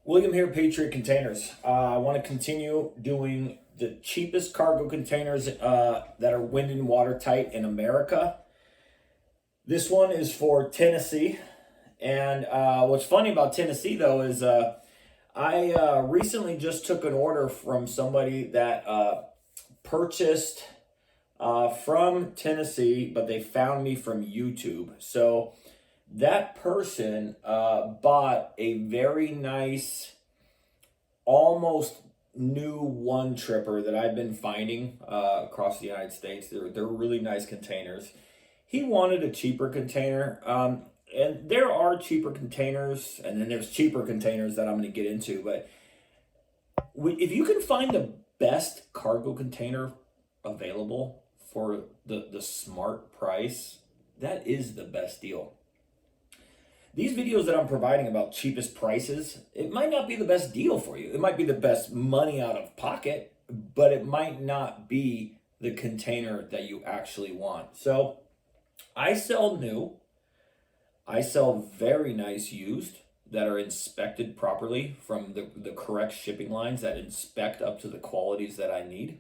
William here, Patriot Containers. I want to continue doing the cheapest cargo containers that are wind and watertight in America. This one is for Tennessee. And what's funny about Tennessee, though, is I recently just took an order from somebody that purchased from Tennessee, but they found me from YouTube. So that person bought a very nice, almost new one tripper that I've been finding across the United States. They're really nice containers. He wanted a cheaper container. And there are cheaper containers, and then there's cheaper containers that I'm going to get into. But if you can find the best cargo container available for the smart price, that is the best deal. These videos that I'm providing about cheapest prices, it might not be the best deal for you. It might be the best money out of pocket, but it might not be the container that you actually want. So I sell new. I sell very nice used that are inspected properly from the correct shipping lines that inspect up to the qualities that I need.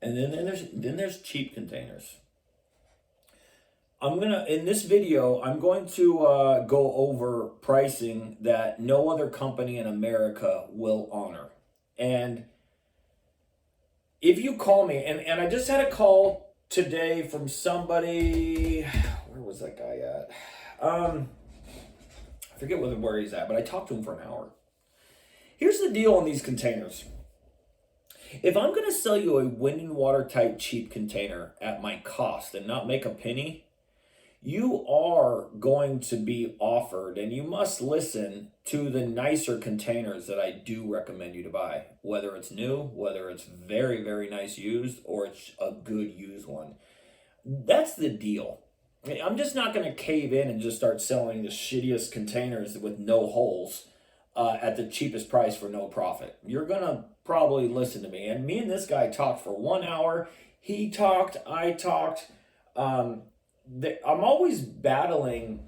And then there's cheap containers. In this video, I'm going to go over pricing that no other company in America will honor. And if you call me, and I just had a call today from somebody, where was that guy at? I forget where he's at, but I talked to him for an hour. Here's the deal on these containers. If I'm going to sell you a wind and watertight cheap container at my cost and not make a penny, you are going to be offered, and you must listen to the nicer containers that I do recommend you to buy, whether it's new, whether it's very, very nice used, or it's a good used one. That's the deal. I'm just not going to cave in and just start selling the shittiest containers with no holes at the cheapest price for no profit. You're going to probably listen to me. And me and this guy talked for 1 hour. He talked, I talked. I'm always battling.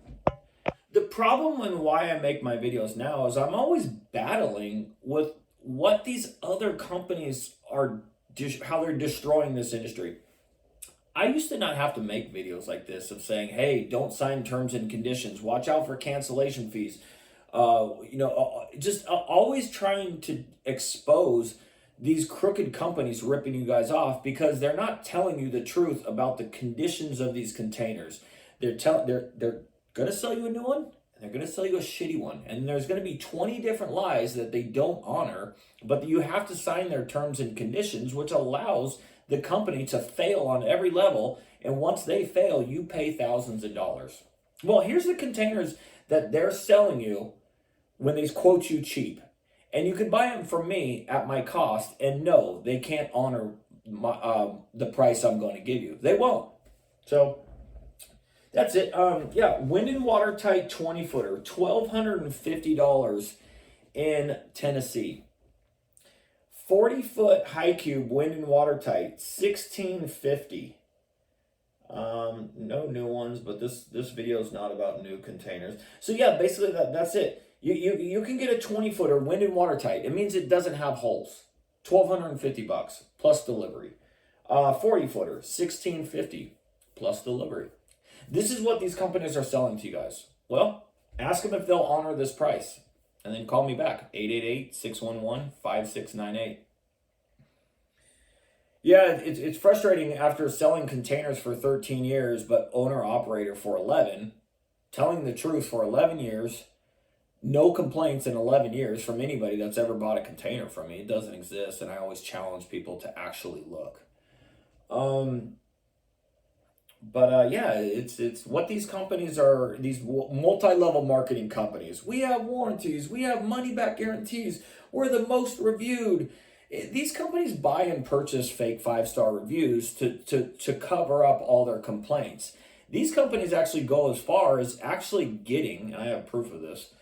The problem and why I make my videos now is I'm always battling with what these other companies are, how they're destroying this industry. I used to not have to make videos like this of saying, hey, don't sign terms and conditions. Watch out for cancellation fees. Just always trying to expose these crooked companies ripping you guys off because they're not telling you the truth about the conditions of these containers. They're going to sell you a new one, and they're going to sell you a shitty one. And there's going to be 20 different lies that they don't honor, but you have to sign their terms and conditions, which allows the company to fail on every level. And once they fail, you pay thousands of dollars. Well, here's the containers that they're selling you when they quote you cheap. And you can buy them from me at my cost, and no, they can't honor the price I'm going to give you. They won't. So that's it. Wind and watertight 20-footer, $1,250 in Tennessee. 40-foot high cube wind and watertight, $1,650. No new ones, but this video is not about new containers. So yeah, basically that's it. You can get a 20-footer wind and watertight. It means it doesn't have holes. $1,250 plus delivery. 40-footer, $1,650 plus delivery. This is what these companies are selling to you guys. Well, ask them if they'll honor this price, and then call me back, 888-611-5698. Yeah, it's frustrating after selling containers for 13 years, but owner-operator for 11, telling the truth for 11 years, no complaints in 11 years from anybody that's ever bought a container from me. It doesn't exist, and I always challenge people to actually look. It's what these companies are, these multi-level marketing companies. We have warranties. We have money-back guarantees. We're the most reviewed. These companies buy and purchase fake 5-star reviews to cover up all their complaints. These companies actually go as far as actually getting, I have proof of this,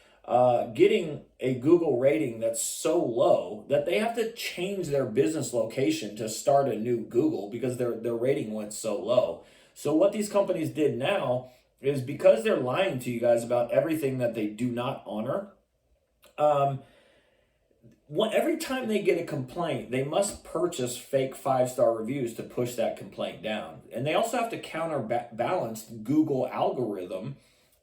getting a Google rating that's so low that they have to change their business location to start a new Google because their rating went so low. So what these companies did now is, because they're lying to you guys about everything that they do not honor, Every time they get a complaint, they must purchase fake 5-star reviews to push that complaint down. And they also have to counterbalance Google algorithm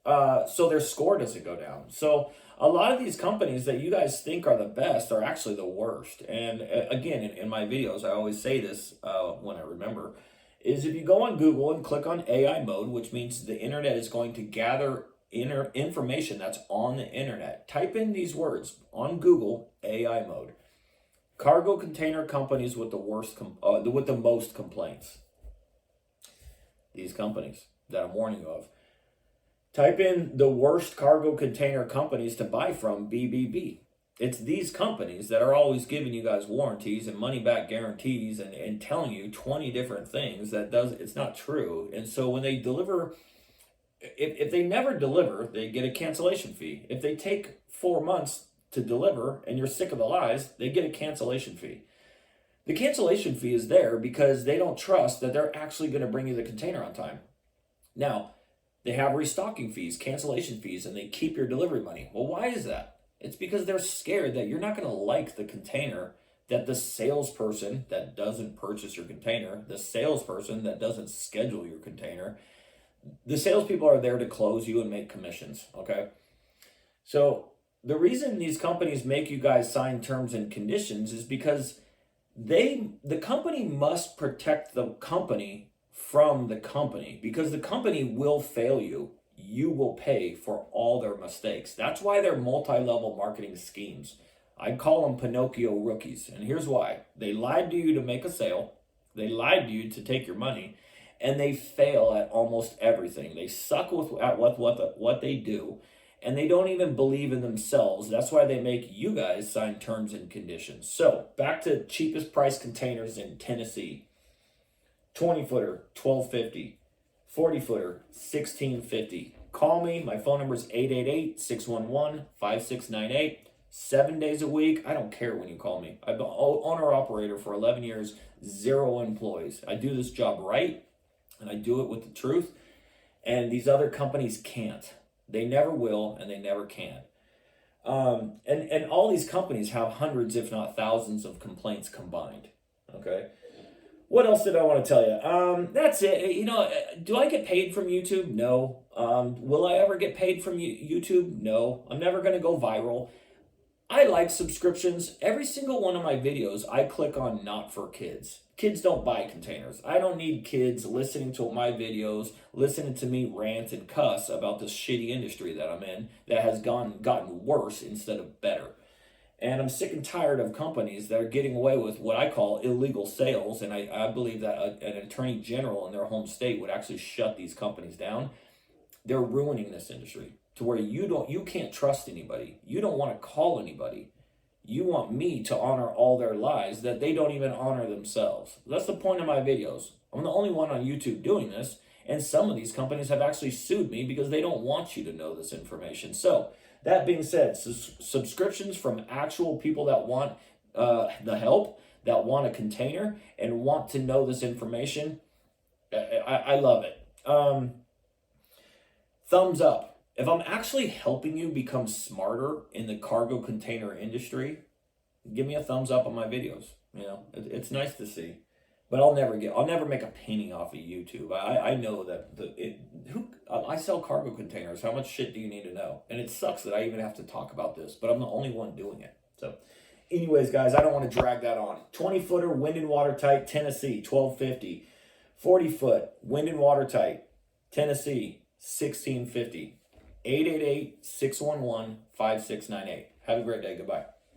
so their score doesn't go down. So a lot of these companies that you guys think are the best are actually the worst. And again, in my videos, I always say this when I remember, is if you go on Google and click on AI mode, which means the internet is going to gather information that's on the internet. Type in these words on Google, AI mode. Cargo container companies with the most complaints. These companies that I'm warning you of. Type in the worst cargo container companies to buy from, BBB. It's these companies that are always giving you guys warranties and money back guarantees and telling you 20 different things it's not true. And so when they deliver, if they never deliver, they get a cancellation fee. If they take 4 months to deliver and you're sick of the lies, they get a cancellation fee. The cancellation fee is there because they don't trust that they're actually going to bring you the container on time. Now, they have restocking fees, cancellation fees, and they keep your delivery money. Well, why is that? It's because they're scared that you're not going to like the container that the salesperson that doesn't purchase your container, the salesperson that doesn't schedule your container, the salespeople are there to close you and make commissions, okay? So the reason these companies make you guys sign terms and conditions is because the company must protect the company from the company, because the company will fail you. You will pay for all their mistakes. That's why they're multi-level marketing schemes. I call them Pinocchio rookies, and here's why. They lied to you to make a sale. They lied to you to take your money. And they fail at almost everything. They suck at what they do, and they don't even believe in themselves. That's why they make you guys sign terms and conditions. So back to cheapest price containers in Tennessee. 20-footer, $12.50. 40-footer, $16.50. Call me. My phone number is 888-611-5698. 7 days a week. I don't care when you call me. I've been owner-operator for 11 years, 0 employees. I do this job right. And I do it with the truth. And these other companies can't. They never will, and they never can. And all these companies have hundreds, if not thousands, of complaints combined. Okay. What else did I want to tell you? That's it. You know, do I get paid from YouTube? No. Will I ever get paid from YouTube? No. I'm never going to go viral. I like subscriptions. Every single one of my videos, I click on not for kids. Kids don't buy containers. I don't need kids listening to my videos, listening to me rant and cuss about this shitty industry that I'm in that has gotten worse instead of better. And I'm sick and tired of companies that are getting away with what I call illegal sales. And I believe that an attorney general in their home state would actually shut these companies down. They're ruining this industry to where you can't trust anybody. You don't want to call anybody. You want me to honor all their lies that they don't even honor themselves. That's the point of my videos. I'm the only one on YouTube doing this, and some of these companies have actually sued me because they don't want you to know this information. So, that being said, subscriptions from actual people that want the help, that want a container, and want to know this information, I love it. Thumbs up. If I'm actually helping you become smarter in the cargo container industry, give me a thumbs up on my videos. You know, it's nice to see. But I'll never make a penny off of YouTube. I know that I sell cargo containers. How much shit do you need to know? And it sucks that I even have to talk about this, but I'm the only one doing it. So, anyways, guys, I don't want to drag that on. 20-footer, wind and watertight, Tennessee, $12.50. 40-foot, wind and watertight, Tennessee, $16.50. 888-611-5698. Have a great day. Goodbye.